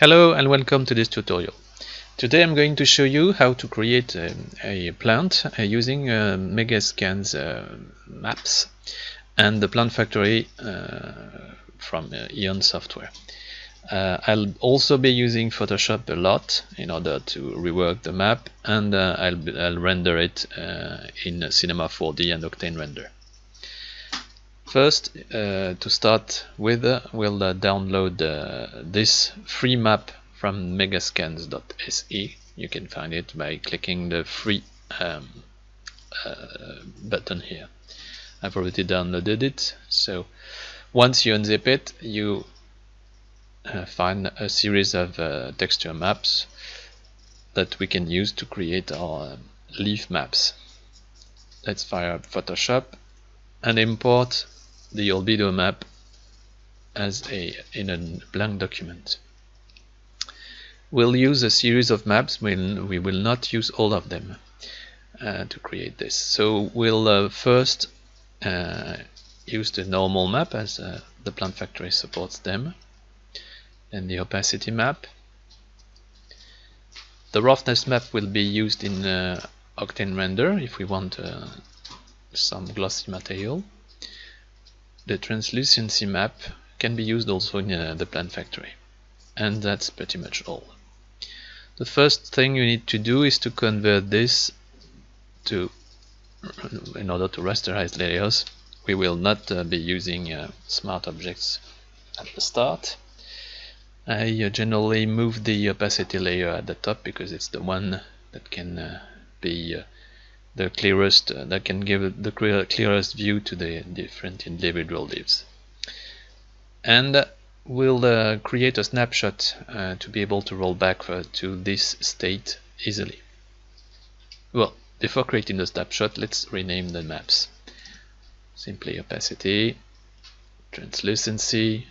Hello and welcome to this tutorial. Today I'm going to show you how to create a plant using Megascans maps and the plant factory from Eon software. I'll also be using Photoshop a lot in order to rework the map, and I'll render it in Cinema 4D and Octane Render. First, to start with, we'll download this free map from megascans.se. You can find it by clicking the free button here. I've already downloaded it, so once you unzip it, you find a series of texture maps that we can use to create our leaf maps. Let's fire up Photoshop and import the albedo map as in a blank document. We'll use a series of maps. We will not use all of them to create this. So we'll first use the normal map, as the plant factory supports them, and the opacity map. The roughness map will be used in Octane Render if we want some glossy material. The translucency map can be used also in the plant factory. And that's pretty much all. The first thing you need to do is to convert this in order to rasterize layers. We will not be using smart objects at the start. I generally move the opacity layer at the top because it's the one that can be the clearest, that can give the clearest view to the different individual leaves. And we'll create a snapshot to be able to roll back to this state easily. Well, before creating the snapshot, let's rename the maps. Simply opacity, translucency,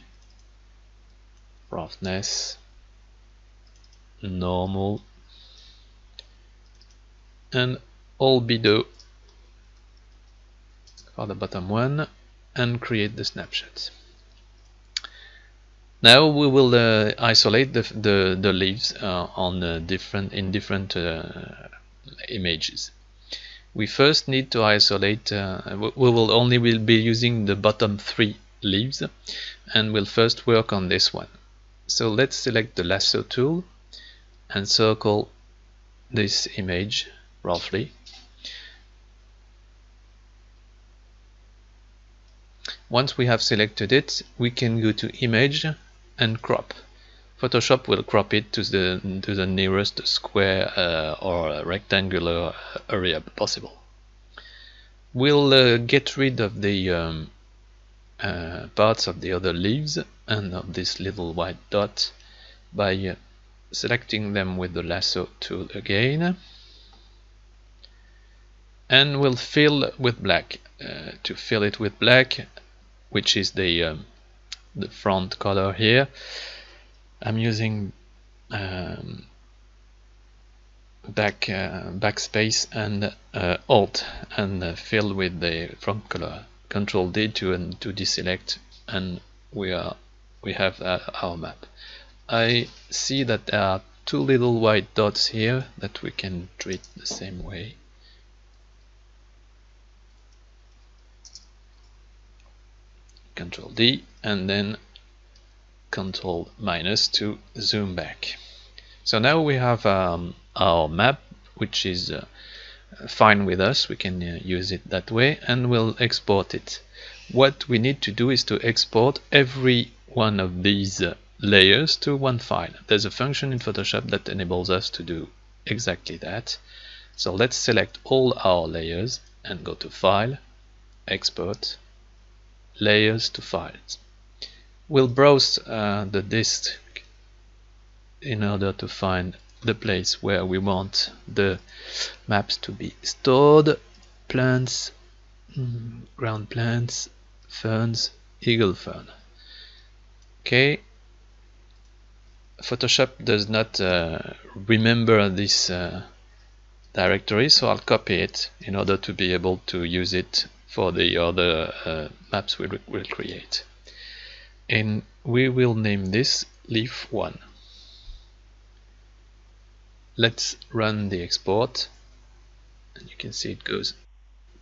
roughness, normal, and albedo for the bottom one, and create the snapshots. Now we will isolate the leaves in different images. We first need to isolate. We will be using the bottom 3 leaves, and we'll first work on this one. So let's select the lasso tool and circle this image roughly. Once we have selected it, we can go to image and crop. Photoshop will crop it to the nearest square or rectangular area possible. We'll get rid of the parts of the other leaves and of this little white dot by selecting them with the lasso tool again, and we'll fill with black. To fill it with black, which is the front color here, I'm using backspace and Alt and fill with the front color. Control D to deselect, and we have our map. I see that there are 2 little white dots here that we can treat the same way. Control D and then Control minus to zoom back. So now we have our map, which is fine with us. We can use it that way, and we'll export it. What we need to do is to export every one of these layers to one file. There's a function in Photoshop that enables us to do exactly that. So let's select all our layers and go to File, Export, Layers to Files. We'll browse the disk in order to find the place where we want the maps to be stored. Plants, ground plants, ferns, eagle fern. Okay. Photoshop does not remember this directory, so I'll copy it in order to be able to use it for the other maps we'll create. And we will name this leaf 1. let's run the export, and you can see it goes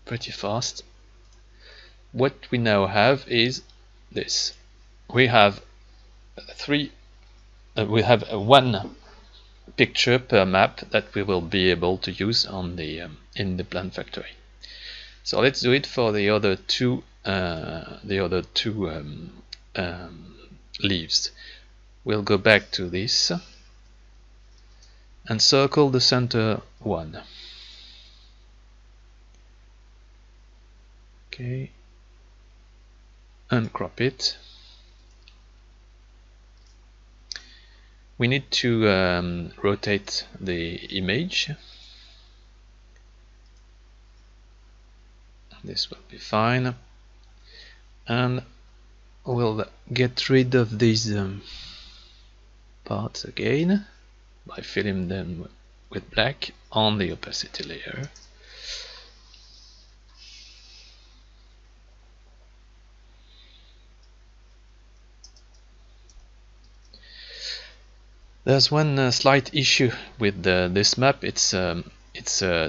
pretty fast. What we now have is this. We have one picture per map that we will be able to use on the in the Plan Factory. So let's do it for the other two leaves. We'll go back to this and circle the center one. Okay, uncrop it. We need to rotate the image. This will be fine, and we'll get rid of these parts again by filling them with black on the opacity layer. There's one slight issue with this map. It's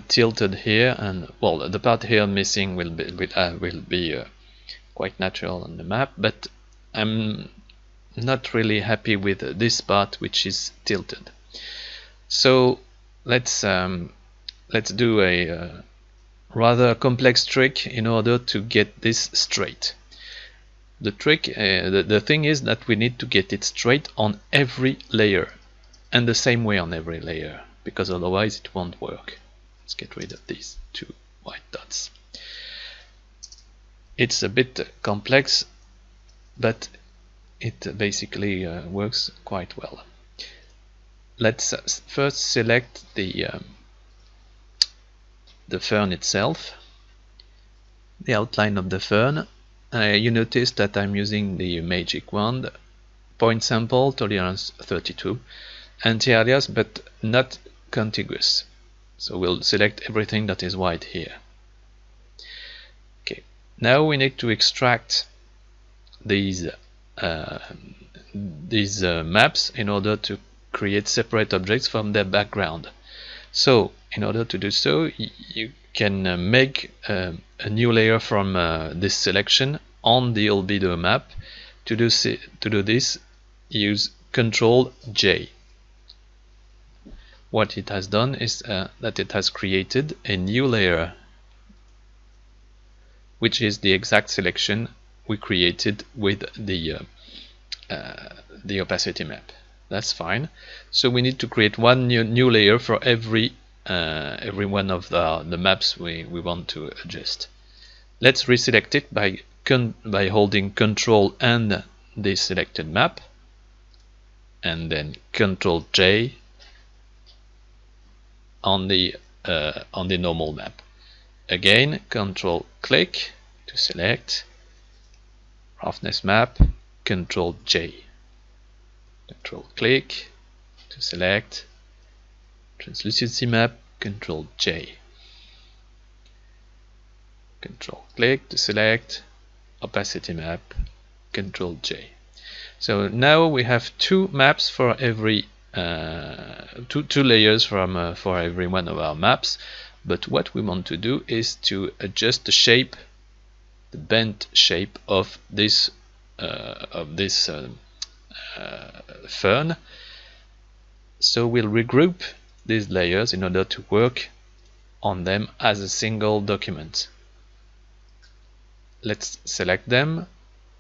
tilted here, and well, the part here missing will be quite natural on the map, but I'm not really happy with this part which is tilted. So let's do a rather complex trick in order to get this straight. The trick, the thing is that we need to get it straight on every layer, and the same way on every layer, because otherwise it won't work. Let's get rid of these two white dots. It's a bit complex, but it basically works quite well. Let's first select the fern itself, the outline of the fern. You notice that I'm using the magic wand, point sample, tolerance 32, anti-alias, but not contiguous. So we'll select everything that is white here. Okay, now we need to extract these maps in order to create separate objects from their background. So in order to do so, you can make a new layer from this selection on the albedo map. To do this, use Ctrl J. What it has done is that it has created a new layer, which is the exact selection we created with the opacity map. That's fine. So we need to create one new layer for every one of the maps we want to adjust. Let's reselect it by holding Ctrl and the selected map, and then Ctrl J on the normal map. Again, Ctrl click to select roughness map, Ctrl J. Ctrl click to select translucency map, Ctrl J. Ctrl click to select opacity map, Ctrl J. So now we have two maps for every two layers from for every one of our maps. But what we want to do is to adjust the shape, the bent shape of this fern. So we'll regroup these layers in order to work on them as a single document. Let's select them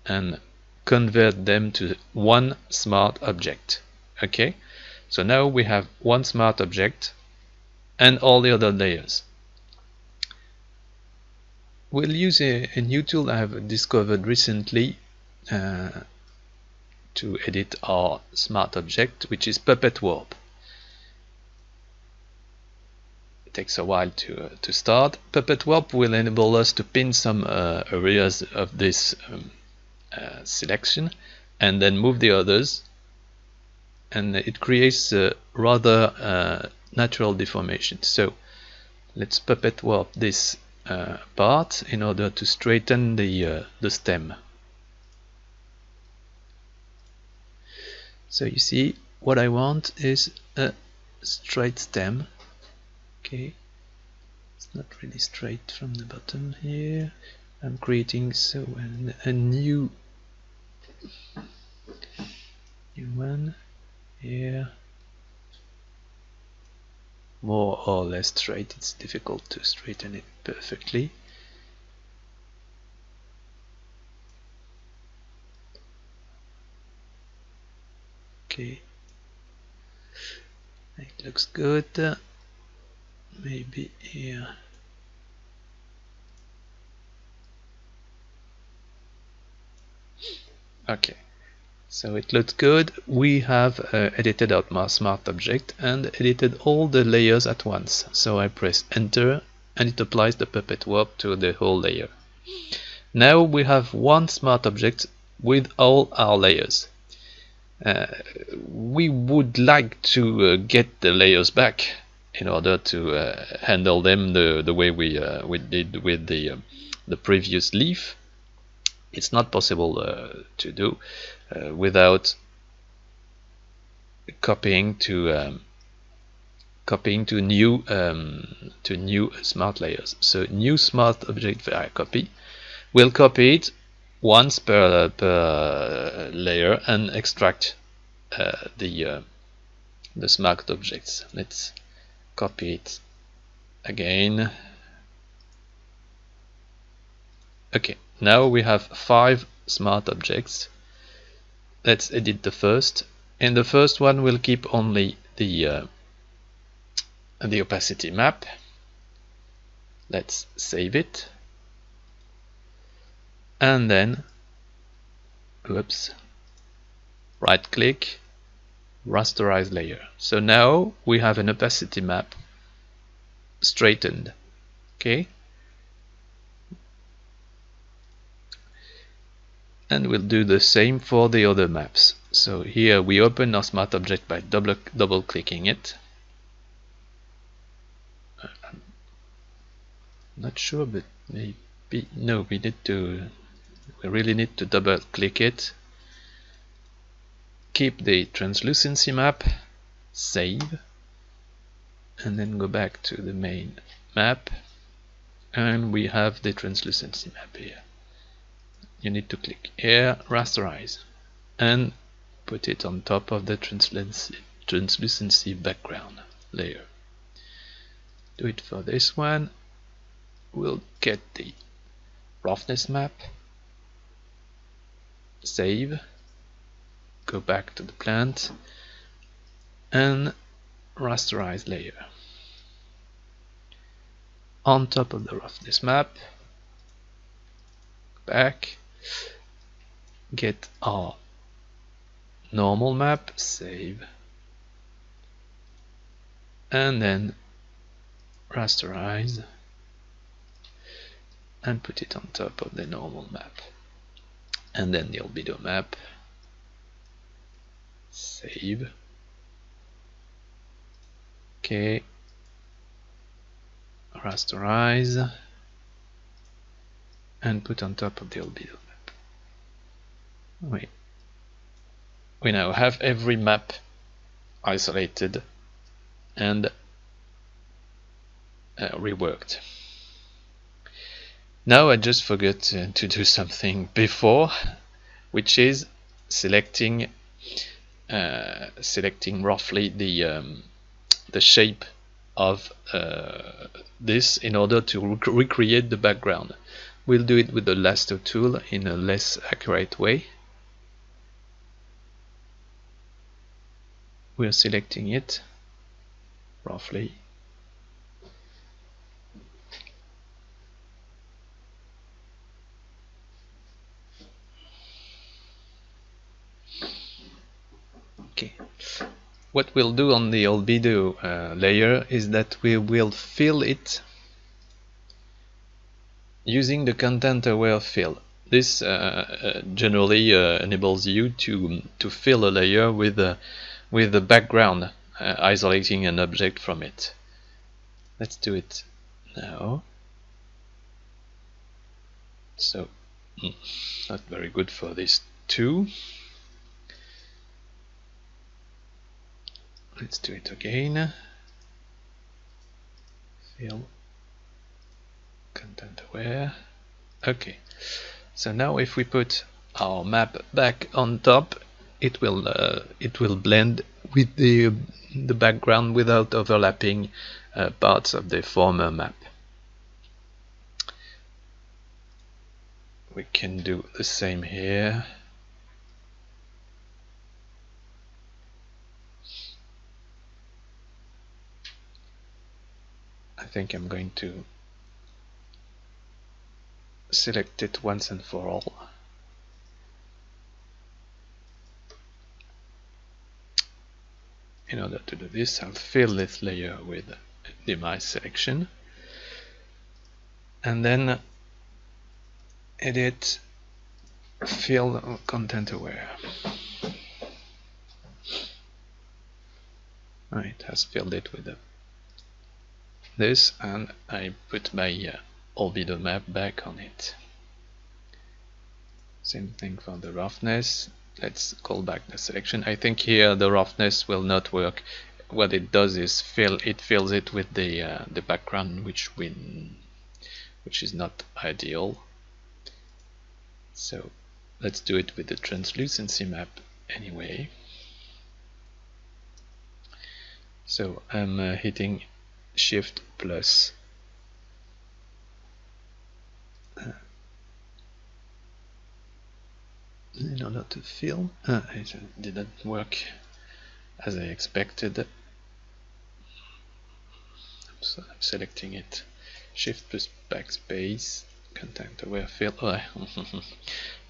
and convert them to one smart object. Okay, so now we have one smart object and all the other layers. We'll use a new tool I have discovered recently to edit our smart object, which is Puppet Warp. It takes a while to start. Puppet Warp will enable us to pin some areas of this selection and then move the others, and it creates a rather natural deformation. So let's Puppet Warp this part in order to straighten the stem. So you see, what I want is a straight stem. Okay, it's not really straight from the bottom here. I'm creating a new one here, more or less straight. It's difficult to straighten it perfectly. Okay, it looks good. Maybe here. Okay, so it looks good. We have edited out my smart object and edited all the layers at once. So I press enter and it applies the puppet warp to the whole layer. Now we have one smart object with all our layers. We would like to get the layers back in order to handle them the way we did with the previous leaf. It's not possible to do without copying to new smart layers. So new smart object via copy. We'll copy it once per layer and extract the smart objects. Let's copy it again. Okay, now we have 5 smart objects. Let's edit the first. In the first one we'll keep only the opacity map. Let's save it. And then, whoops, right click, rasterize layer. So now we have an opacity map straightened. Okay. And we'll do the same for the other maps. So here we open our smart object by double clicking it. I'm not sure, but maybe no, we really need to double click it. Keep the translucency map, save, and then go back to the main map, and we have the translucency map here. You need to click here, rasterize, and put it on top of the translucency background layer. Do it for this one. We'll get the roughness map, save, go back to the plant, and rasterize layer. On top of the roughness map, back, get our normal map, save, and then rasterize and put it on top of the normal map, and then the albedo map, save. Okay, rasterize and put on top of the albedo map. We now have every map isolated and reworked. Now I just forgot to do something before, which is selecting roughly the shape of this in order to recreate the background. We'll do it with the lasso tool in a less accurate way. We're selecting it roughly. Okay. What we'll do on the albedo layer is that we will fill it using the content aware fill. This generally enables you to fill a layer with the background, isolating an object from it. Let's do it now. So not very good for this too. Let's do it again. Fill content aware. Okay, so now if we put our map back on top, it will blend with the background without overlapping parts of the former map. We can do the same here. I think I'm going to select it once and for all. In order to do this, I'll fill this layer with demise selection, and then edit fill content aware. It has filled it with this, and I put my albedo map back on it. Same thing for the roughness. Let's call back the selection. I think here the roughness will not work. What it does is fills it with the background, which is not ideal. So let's do it with the translucency map anyway. So I'm hitting Shift plus in order to fill. It didn't work as I expected. So I'm selecting it. Shift plus backspace. Content aware fill.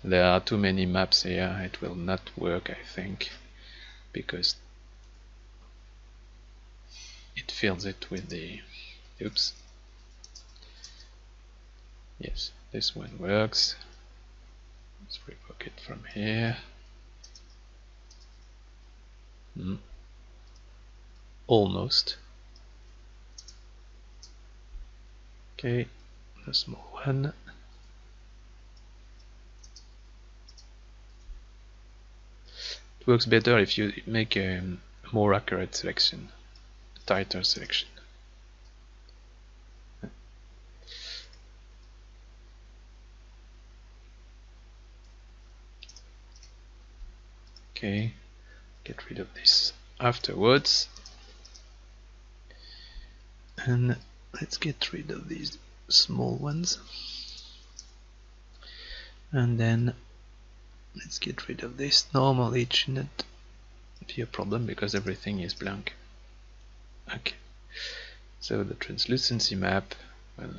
There are too many maps here. It will not work, I think, because it fills it with the. Oops. Yes, this one works. Let's rework it from here. Almost. Okay, the small one. It works better if you make a more accurate selection, tighter selection. Okay, get rid of this afterwards, and let's get rid of these small ones, and then let's get rid of this. Normally it shouldn't be a problem because everything is blank. Okay, so the translucency map will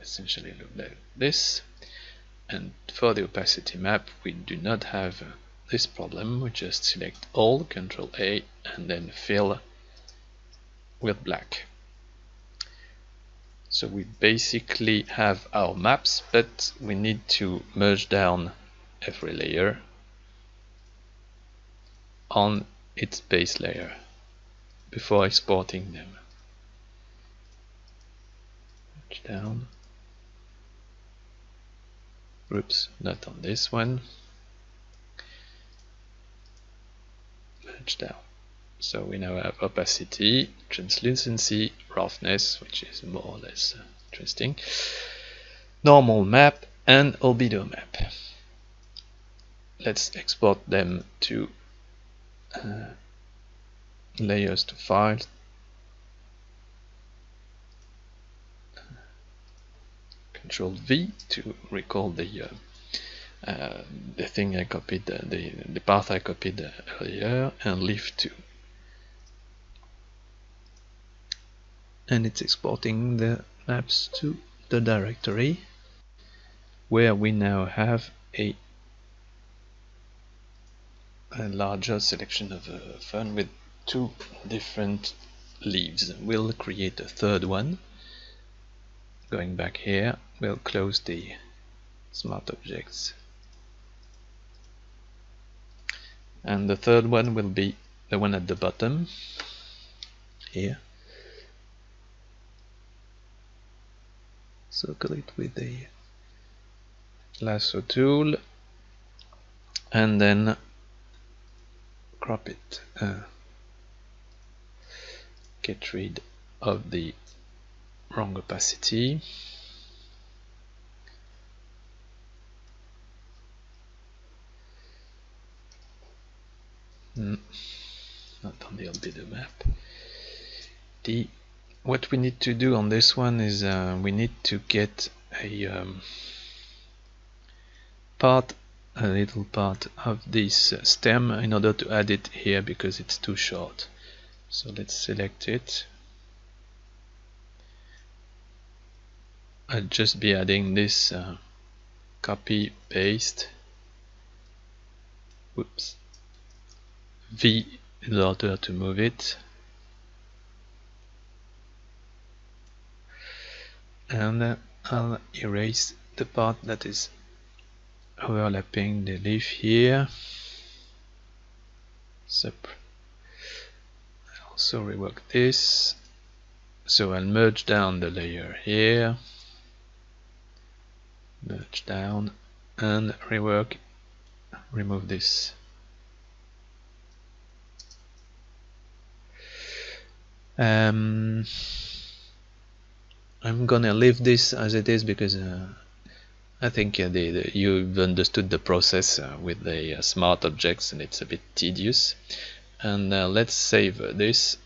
essentially look like this, and for the opacity map we do not have this problem. We just select all, Control A, and then fill with black. So we basically have our maps, but we need to merge down every layer on its base layer before exporting them. Merge down. Oops, not on this one. Merge down. So we now have opacity, translucency, roughness, which is more or less interesting, normal map, and albedo map. Let's export them to layers to files. Control V to recall the thing I copied, the path I copied earlier, and Leave 2. And it's exporting the maps to the directory where we now have a larger selection of fun with 2 different leaves. We'll create a third one. Going back here, we'll close the smart objects, and the third one will be the one at the bottom here. Circle it with the lasso tool and then crop it get rid of the wrong opacity. Not on the albedo map. What we need to do on this one is we need to get a little part of this stem in order to add it here because it's too short. So let's select it. I'll just be adding this copy paste V in order to move it, and I'll erase the part that is overlapping the leaf here. I'll also rework this, so I'll merge down the layer here, merge down, and remove this. I'm gonna leave this as it is because I think you've understood the process with the smart objects, and it's a bit tedious. And let's save this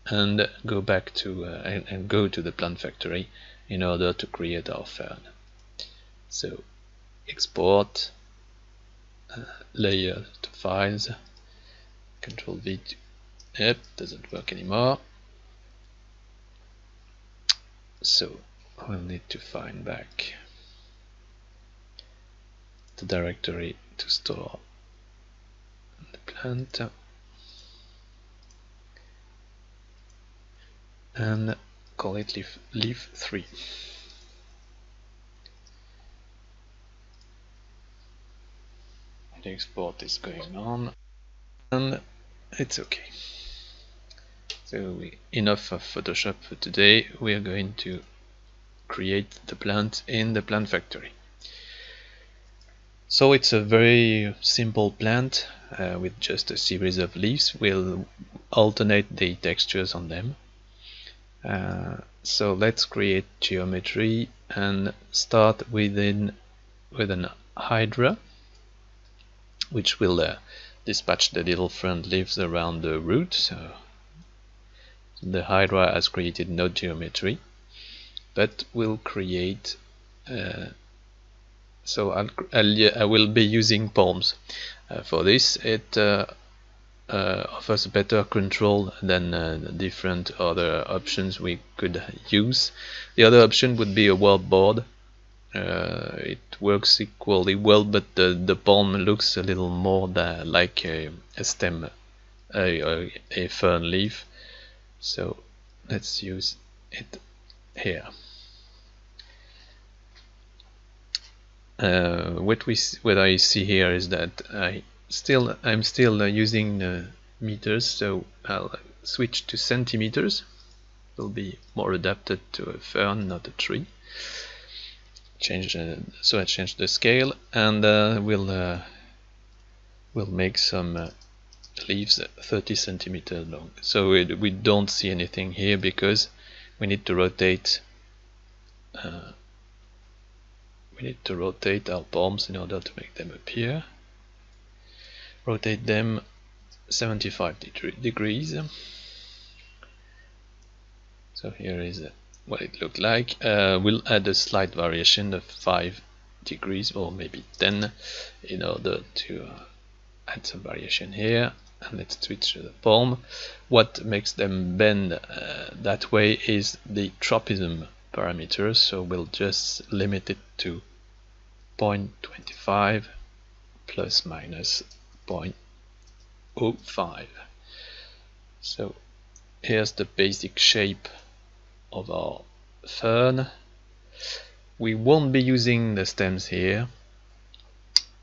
and go back to and go to the plant factory in order to create our fern. So export, layer to files, Control V to, yep, doesn't work anymore. So we'll need to find back the directory to store the plant and call it leaf 3. The export is going on and it's okay. So enough of Photoshop for today. We are going to create the plant in the plant factory. So it's a very simple plant with just a series of leaves. We'll alternate the textures on them. So let's create geometry and start with an hydra, which will dispatch the little front leaves around the root. So the hydra has created no geometry, but will create so I will be using palms for this. It offers better control than different other options we could use. The other option would be a world board. It works equally well, but the palm looks a little more like a stem, a fern leaf. So let's use it here. What I see here is that I'm still using meters, so I'll switch to centimeters. It will be more adapted to a fern, not a tree. So I changed the scale, and we'll make some leaves 30 centimeters long. So we don't see anything here because we need to rotate. We need to rotate our palms in order to make them appear. Rotate them 75 degrees. So here is what it looked like. We'll add a slight variation of 5 degrees or maybe 10 in order to add some variation here. And let's switch to the palm. What makes them bend that way is the tropism parameter, so we'll just limit it to 0.25 plus minus 0.05. So here's the basic shape of our fern. We won't be using the stems here,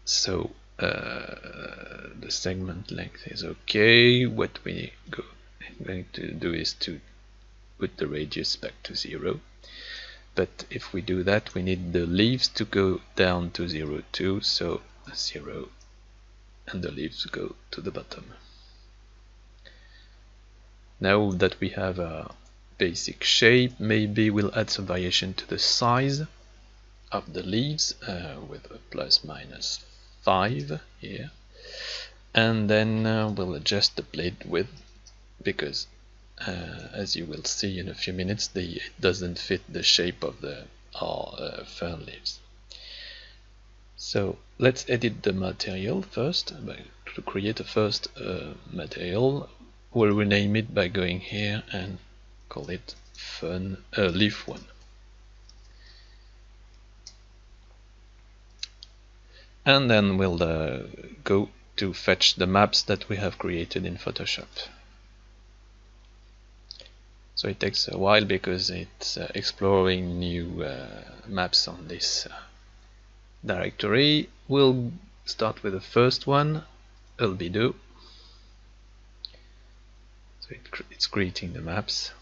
so the segment length is okay. What we going to do is to put the radius back to 0. But if we do that, we need the leaves to go down to 0 too, so 0, and the leaves go to the bottom. Now that we have a basic shape, maybe we'll add some variation to the size of the leaves with a ±5 here, and then we'll adjust the blade width because as you will see in a few minutes, it doesn't fit the shape of our fern leaves. So let's edit the material first. To create a first material, we'll rename it by going here and call it fern leaf 1. And then we'll go to fetch the maps that we have created in Photoshop. So it takes a while because it's exploring new maps on this directory. We'll start with the first one, albedo. So it's creating the maps.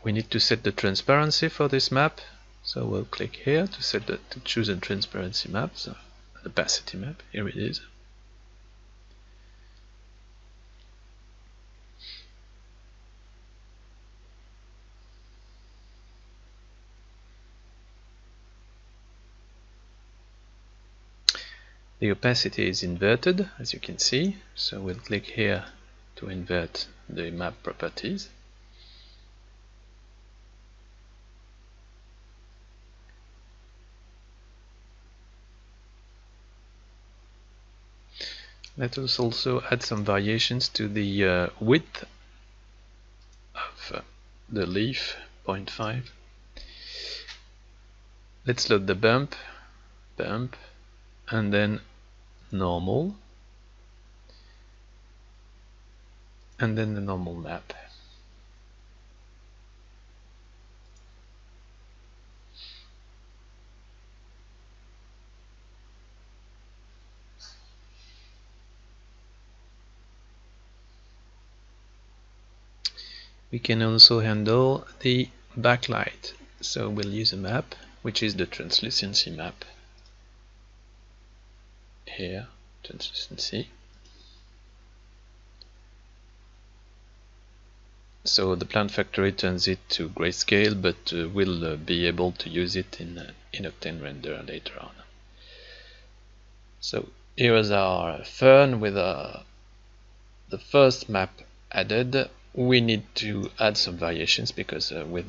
We need to set the transparency for this map, so we'll click here to choose a transparency map, so an opacity map. Here it is. The opacity is inverted, as you can see, so we'll click here to invert the map properties. Let us also add some variations to the width of the leaf, 0.5. Let's load the bump, and then normal, and then the normal map. We can also handle the backlight, so we'll use a map which is the translucency map. Here, translucency. So the Plant Factory turns it to grayscale, but we'll be able to use it in Octane Render later on. So here is our fern with the first map added. We need to add some variations because with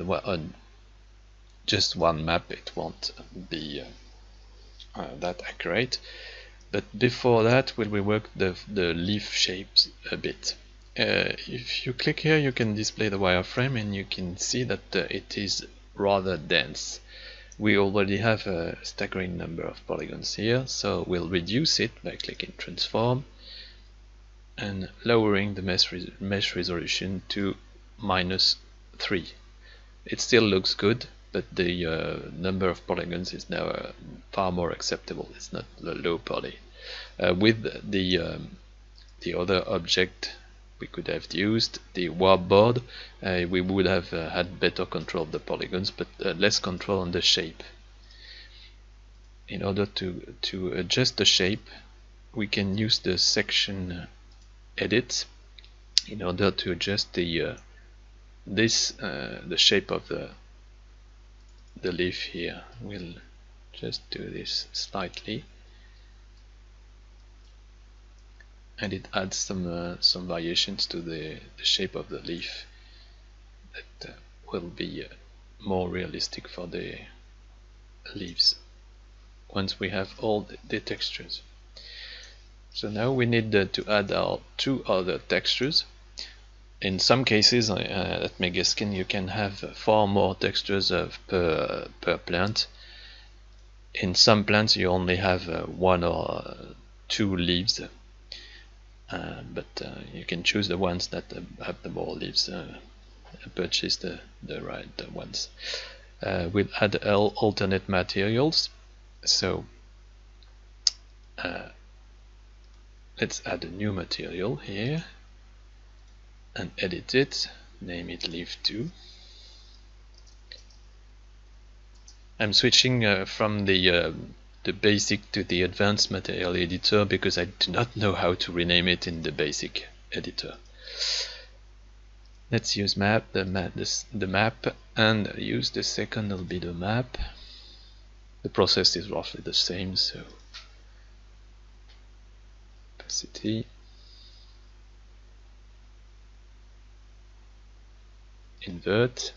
just one map it won't be that accurate. But before that, we'll rework the leaf shapes a bit. If you click here, you can display the wireframe and you can see that it is rather dense. We already have a staggering number of polygons here, so we'll reduce it by clicking transform and lowering the mesh resolution to -3. It still looks good, but the number of polygons is now far more acceptable. It's not low poly. With the other object we could have used, the warp board, we would have had better control of the polygons, but less control on the shape. In order to adjust the shape, we can use the section edit in order to adjust the shape of the leaf here. We'll just do this slightly, and it adds some variations to the shape of the leaf that will be more realistic for the leaves once we have all the textures. So now we need to add our 2 other textures. In some cases at Megascan you can have 4 more textures per plant. In some plants you only have 1 or 2 leaves, but you can choose the ones that have the more leaves, purchase the right ones. We'll add alternate materials, so let's add a new material here and edit it, name it leaf 2. I'm switching from the the basic to the advanced material editor because I do not know how to rename it in the basic editor. Let's use the map and use the second albedo map. The process is roughly the same, so opacity, invert.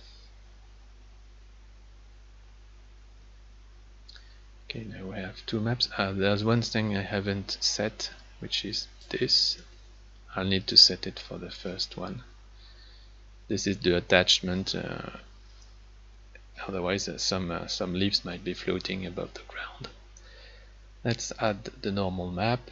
Okay, now we have two maps. There's one thing I haven't set, which is this. I'll need to set it for the first one. This is the attachment. Otherwise, some leaves might be floating above the ground. Let's add the normal map.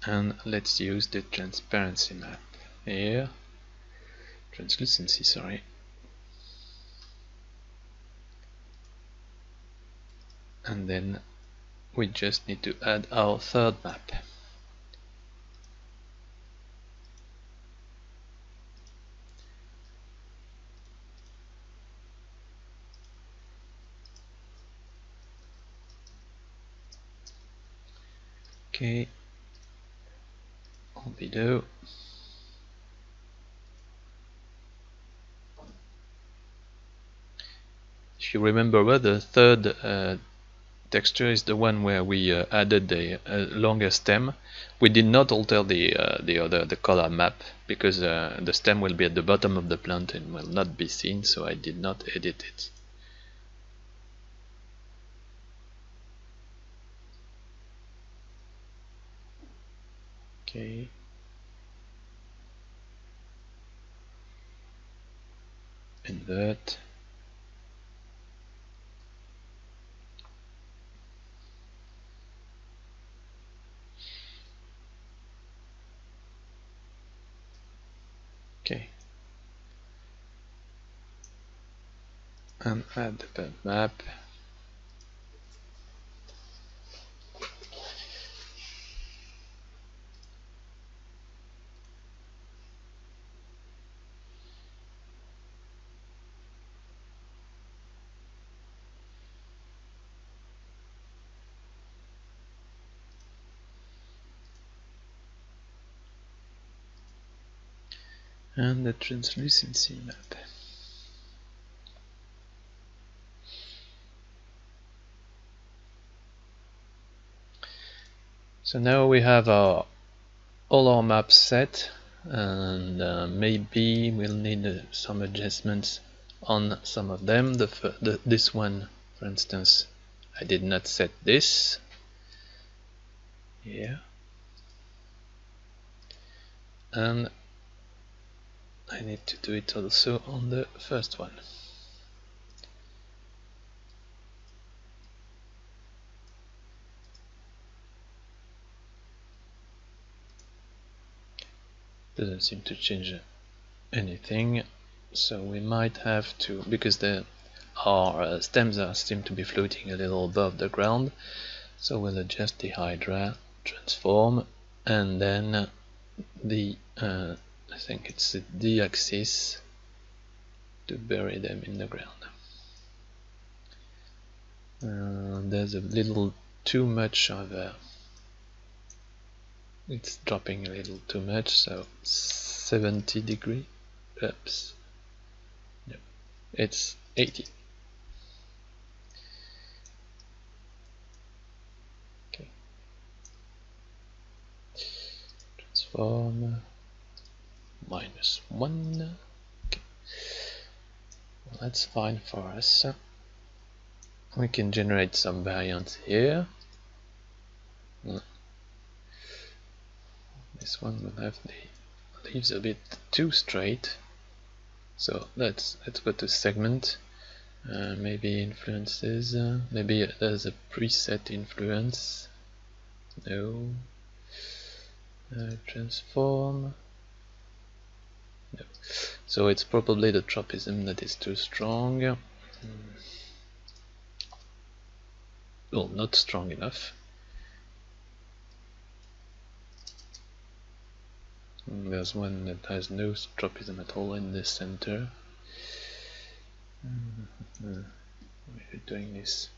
And let's use the transparency map here. Translucency, sorry. And then we just need to add our third map. Okay, albedo. If you remember well, the third texture is the one where we added a longer stem. We did not alter the color map because the stem will be at the bottom of the plant and will not be seen, so I did not edit it. Okay. Invert. Okay. And add the map. And the translucency map. So now we have all our maps set, and maybe we'll need some adjustments on some of them. This one, for instance, I did not set this. Yeah. And I need to do it also on the first one. Doesn't seem to change anything, so we might have to, because our stems seem to be floating a little above the ground, so we'll adjust the Hydra transform, and then the I think it's the D-axis to bury them in the ground. There's a little too much of it's dropping a little too much, so 70 degree. Oops. No, it's 80. Okay. Transform -1. Okay. Well, that's fine for us. We can generate some variants here. This one will have the leaves a bit too straight, so let's go to segment. Maybe influences. Maybe there's a preset influence. No. Transform. No. So it's probably the tropism that is too strong. Well, not strong enough. There's one that has no tropism at all in the center. Why are you doing this?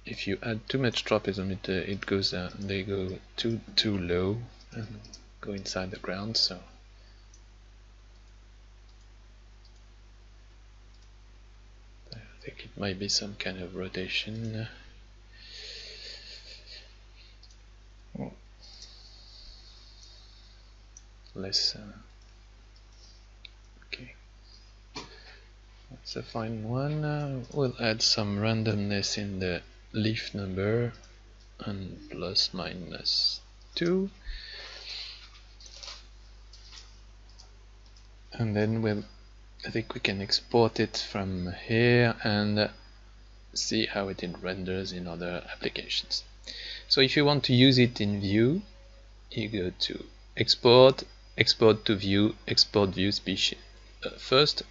If you add too much tropism, it goes they go too low and go inside the ground. So I think it might be some kind of rotation. Less. Okay, that's a fine one. We'll add some randomness in the leaf number and plus minus 2, and then I think we can export it from here and see how it renders in other applications. So if you want to use it in view, you go to export, export to view, export view species. First,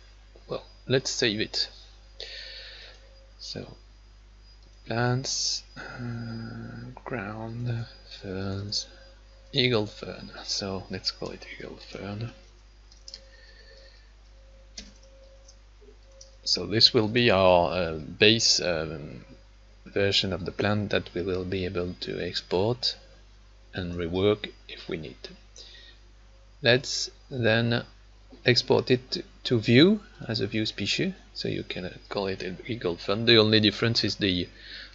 well, let's save it. So plants, ground, ferns, eagle fern. So let's call it eagle fern. So this will be our base version of the plant that we will be able to export and rework if we need to. Let's then export it to view as a view species, so you can call it an eagle fern. The only difference is the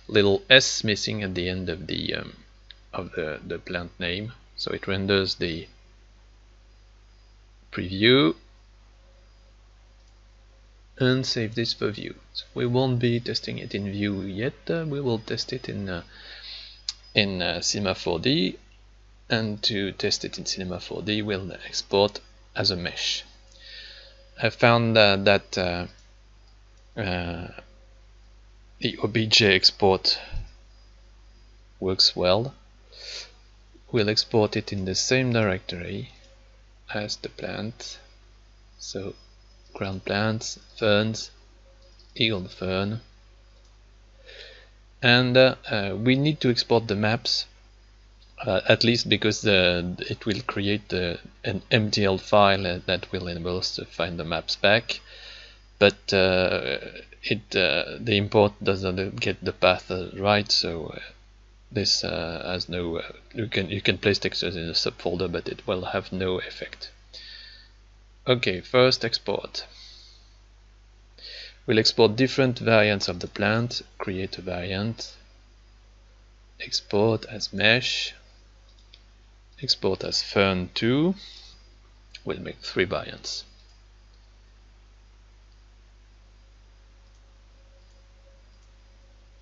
little s missing at the end of the plant name, so it renders the preview and save this for view. So we won't be testing it in view yet. We will test it in Cinema 4D, and to test it in Cinema 4D we'll export as a mesh. I found that the OBJ export works well. We'll export it in the same directory as the plant, so ground plants, ferns, eagle fern, and we need to export the maps, at least because it will create an MTL file that will enable us to find the maps back, but the import doesn't get the path right, so this has no you can place textures in a subfolder, but it will have no effect. Okay, first export. We'll export different variants of the plant, create a variant, export as mesh, export as fern 2, we'll make 3 variants.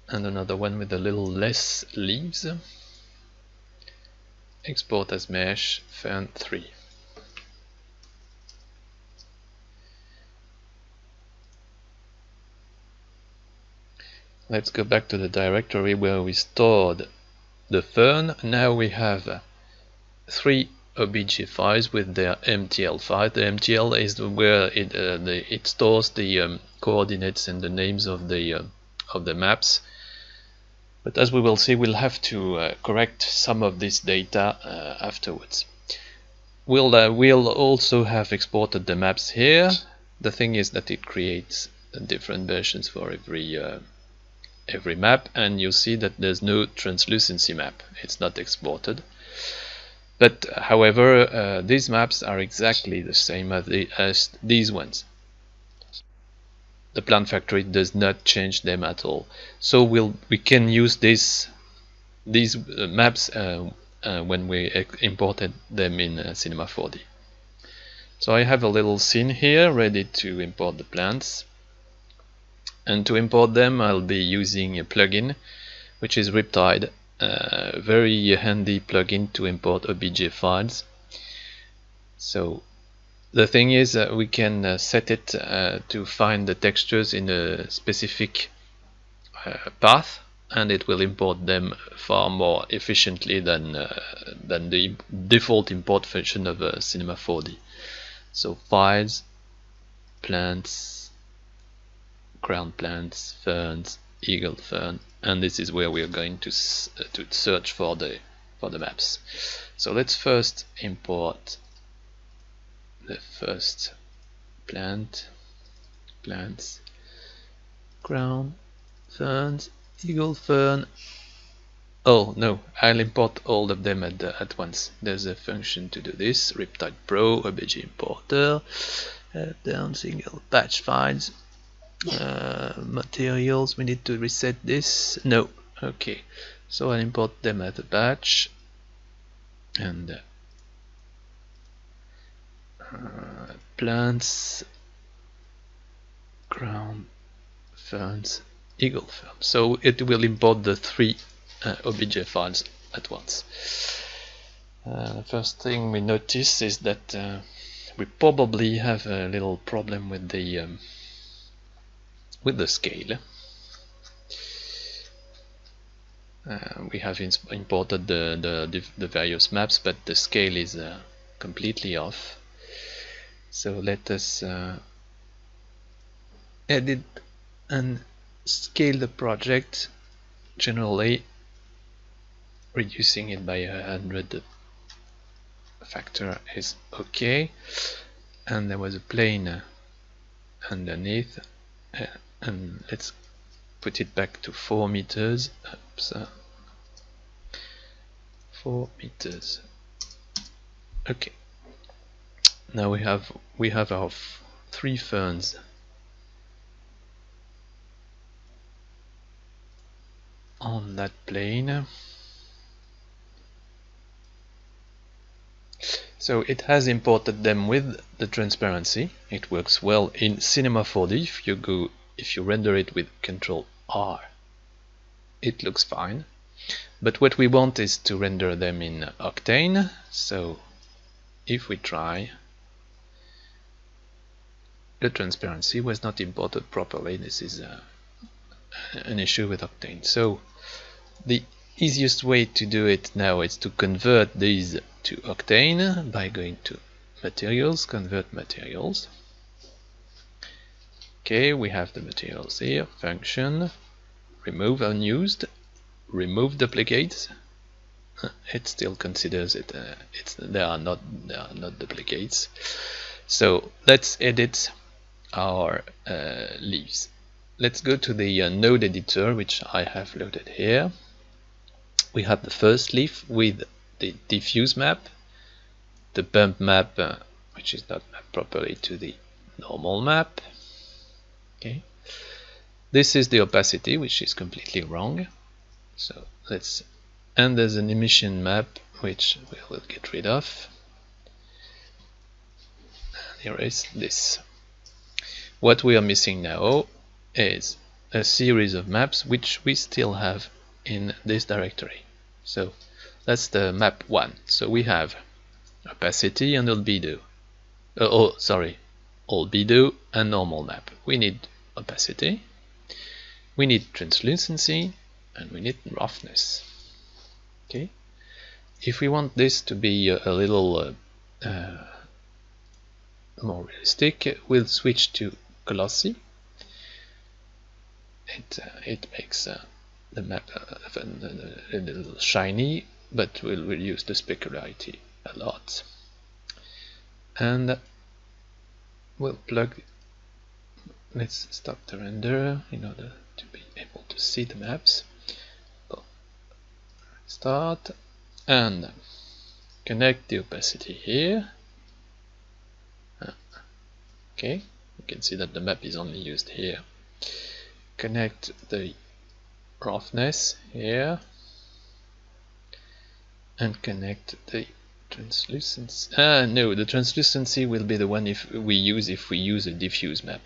And another one with a little less leaves, export as mesh, fern 3. Let's go back to the directory where we stored the fern. Now we have 3 OBJ files with their MTL file. The MTL is where it stores the coordinates and the names of the maps. But as we will see, we'll have to correct some of this data afterwards. We'll also have exported the maps here. The thing is that it creates different versions for every map, and you see that there's no translucency map. It's not exported. But however, these maps are exactly the same as these ones. The plant factory does not change them at all. So we can use these maps when we imported them in Cinema 4D. So I have a little scene here ready to import the plants. And to import them, I'll be using a plugin, which is Riptide, a very handy plugin to import OBJ files. So the thing is, we can set it to find the textures in a specific path, and it will import them far more efficiently than the default import function of Cinema 4D. So files, plants, ground plants, ferns, eagle fern, and this is where we are going to search for the for the maps. So let's first import the first plants, ground, ferns, eagle fern. Oh no, I'll import all of them at once. There's a function to do this. Riptide Pro, obj importer, down single batch files, materials. We need to reset this. No, okay. So I'll import them as a batch, and plants, ground, ferns, eagle fern. So it will import the three obj files at once. The first thing we notice is that we probably have a little problem with the scale. We have imported the various maps, but the scale is completely off. So let us edit and scale the project, generally reducing it by 100 factor is okay. And there was a plane underneath, and let's put it back to 4 meters. Oops, 4 meters. Okay. Now we have our 3 ferns on that plane. So it has imported them with the transparency. It works well in Cinema 4D. If you render it with Ctrl R, it looks fine. But what we want is to render them in Octane. So if we try, the transparency was not imported properly. This is an issue with Octane. So the easiest way to do it now is to convert these to Octane by going to Materials, Convert Materials. Okay, we have the materials here. Function, remove unused, remove duplicates. It still considers it. They are not duplicates. So let's edit our leaves. Let's go to the node editor, which I have loaded here. We have the first leaf with the diffuse map, the bump map, which is not mapped properly to the normal map. Okay, this is the opacity, which is completely wrong. So and there's an emission map, which we will get rid of. And here is this. What we are missing now is a series of maps which we still have in this directory. So that's the map 1. So we have opacity and albedo. Albedo and normal map. We need opacity, we need translucency, and we need roughness. Okay. If we want this to be a little more realistic, we'll switch to glossy. It makes the map a little shiny, but will reduce the specularity a lot. And we'll plug. Let's stop the render in order to be able to see the maps. Start and connect the opacity here. Okay, you can see that the map is only used here. Connect the roughness here and connect the translucency. No, the translucency will be the one if we use a diffuse map.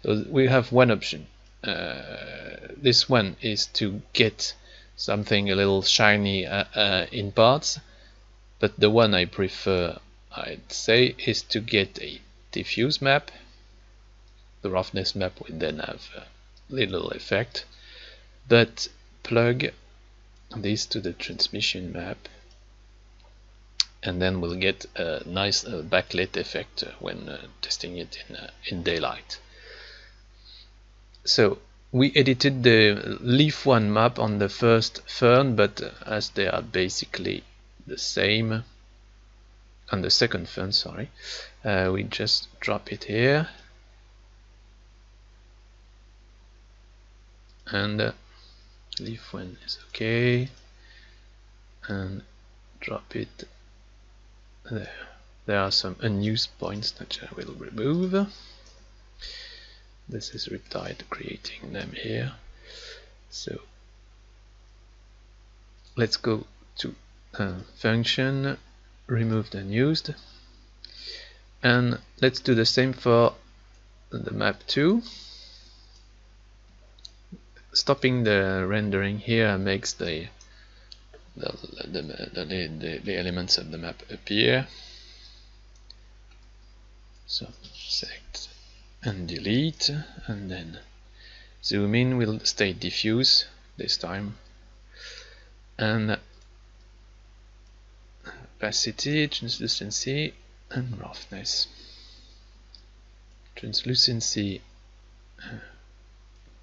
So we have one option. This one is to get something a little shiny in parts, but the one I prefer, I'd say, is to get a diffuse map. The roughness map will then have a little effect, but plug this to the transmission map, and then we'll get a nice backlit effect when testing it in daylight. So we edited the leaf 1 map on the first fern, but as they are basically the same on the second fern, sorry. We just drop it here and leaf one is okay, and drop it there. There are some unused points that I will remove. This is retired, creating them here. So let's go to function, remove the unused, and let's do the same for the map 2. Stopping the rendering here makes the elements of the map appear. So select and delete, and then zoom in will stay diffuse this time, and opacity, translucency, and roughness. Translucency,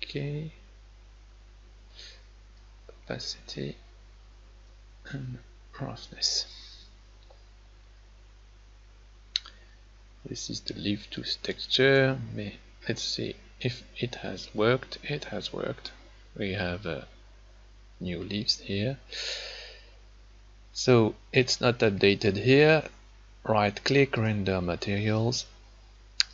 okay, opacity, and roughness. This is the leaf tooth texture. Let's see if it has worked. It has worked. We have new leaves here. So it's not updated here. Right click, render materials,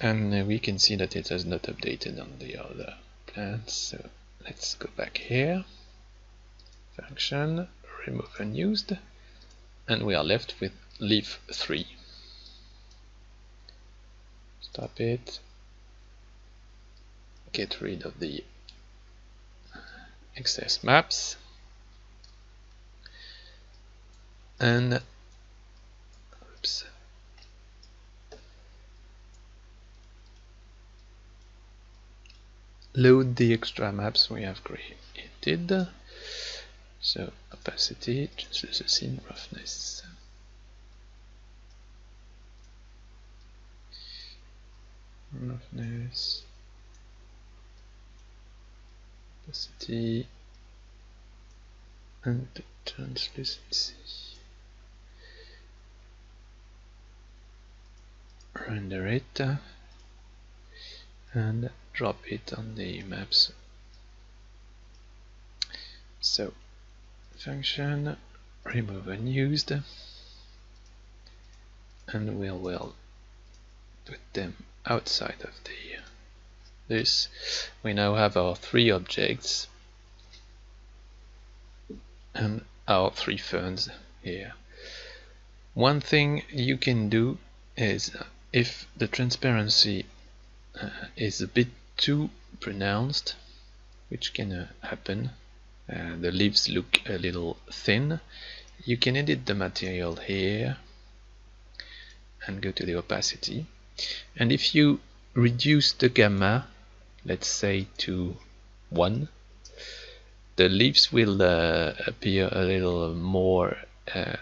and we can see that it has not updated on the other plants. So let's go back here, function, remove unused, and we are left with leaf 3. Stop it, get rid of the excess maps, and oops, load the extra maps we have created. So opacity, translucency, roughness. Roughness, opacity, and translucency. Render it and drop it on the maps. So function, remove unused, and we will put them outside of this. We now have our 3 objects and our 3 ferns here. One thing you can do is, if the transparency is a bit too pronounced, which can happen, the leaves look a little thin, you can edit the material here and go to the opacity, and if you reduce the gamma, let's say to 1, the leaves will appear a little more,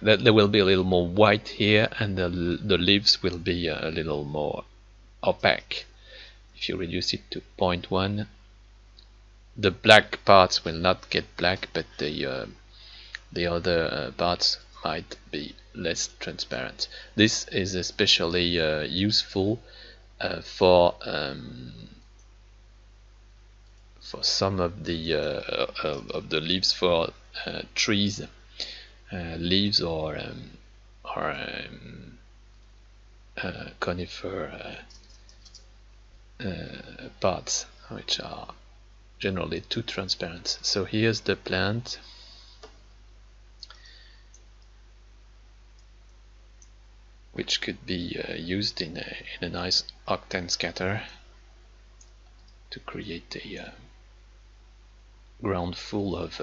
there will be a little more white here, and the leaves will be a little more opaque. If you reduce it to 0.1, the black parts will not get black, but the other parts might be less transparent. This is especially useful for some of the leaves for trees, leaves or conifer parts, which are generally too transparent. So here's the plant. Which could be used in a nice octane scatter to create a ground full of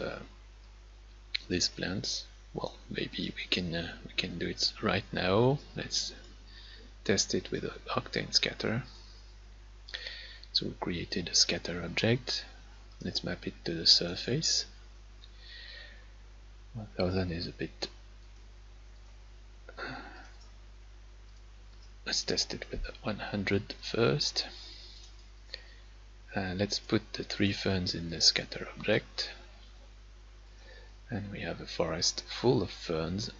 these plants. Well, maybe we can do it right now. Let's test it with an octane scatter. So we created a scatter object. Let's map it to the surface. 1000 is a bit. Let's test it with 100 first. Let's put the 3 ferns in the scatter object, and we have a forest full of ferns.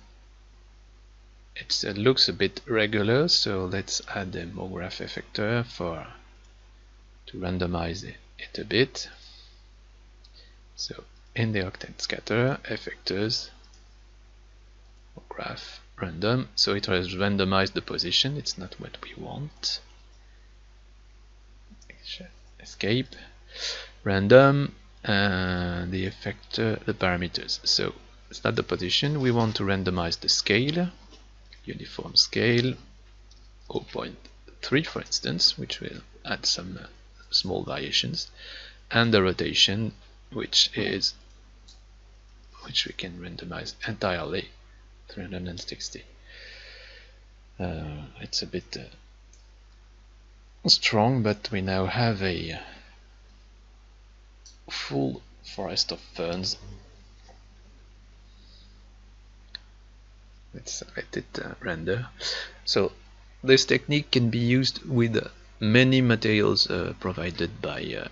it looks a bit regular, so let's add a MoGraph effector to randomize it a bit. So in the Octane scatter, effectors, MoGraph, random, so it has randomized the position. It's not what we want. Escape, random, the effector, the parameters. So it's not the position, we want to randomize the scale, uniform scale 0.3 for instance, which will add some small variations, and the rotation, which we can randomize entirely 360. It's a bit strong, but we now have a full forest of ferns. Let's let it render. So this technique can be used with many materials provided by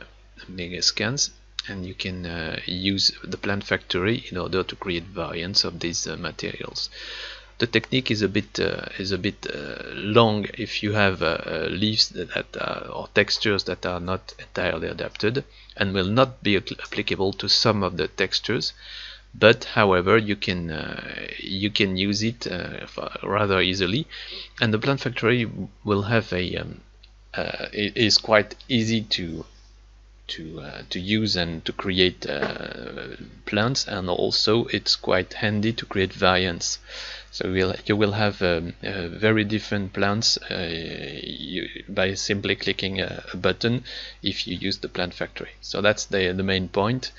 Megascans, and you can use the plant factory in order to create variants of these materials. The technique is a bit long if you have leaves that or textures that are not entirely adapted, and will not be applicable to some of the textures. But however, you can use it rather easily, and the plant factory will have a it is quite easy to use and to create plants, and also it's quite handy to create variants. So you will have very different plants by simply clicking a button if you use the plant factory. So that's the main point.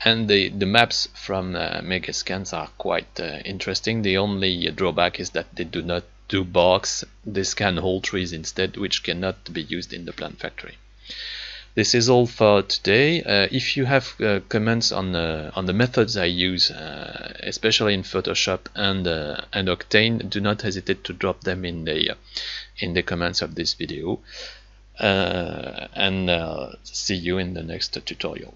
And the maps from Megascans are quite interesting. The only drawback is that they do not do box, they scan whole trees instead, which cannot be used in the plant factory. This is all for today. If you have comments on the methods I use, especially in Photoshop and Octane, do not hesitate to drop them in the comments of this video. And see you in the next tutorial.